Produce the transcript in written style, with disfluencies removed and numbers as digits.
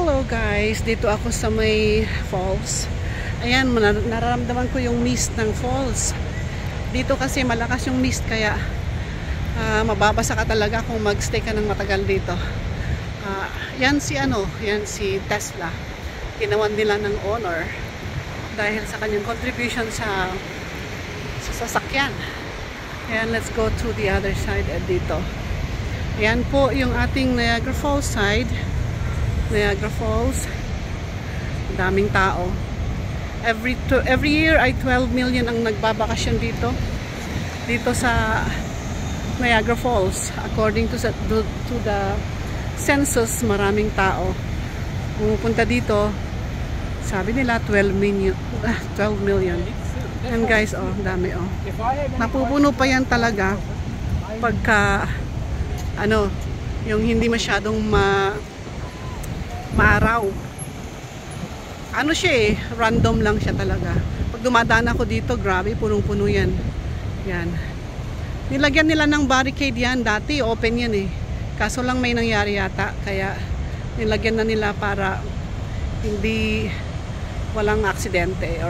Hello guys, dito ako sa may falls. Ayan, nararamdaman ko yung mist ng falls. Dito kasi malakas yung mist kaya mababasa ka talaga kung magstay ka ng matagal dito. Yan si Tesla. Ginawan nila ng honor dahil sa kanyang contribution sa sasakyan. Ayan, let's go to the other side dito. Ayan po yung ating Niagara Falls side. Niagara Falls. Daming tao. Every year ay 12 million ang nagbabakasyon dito sa Niagara Falls. According to the census, maraming tao pumupunta dito. Sabi nila 12 million. And guys, dami mapupuno pa yan talaga pagka yung hindi masyadong maaraw. Siya random lang siya talaga. Pag dumadaan ako dito, grabe, punong-puno yan. Yan. Nilagyan nila ng barricade yan. Dati, open yan Kaso lang may nangyari yata. Kaya, nilagyan na nila para walang aksidente.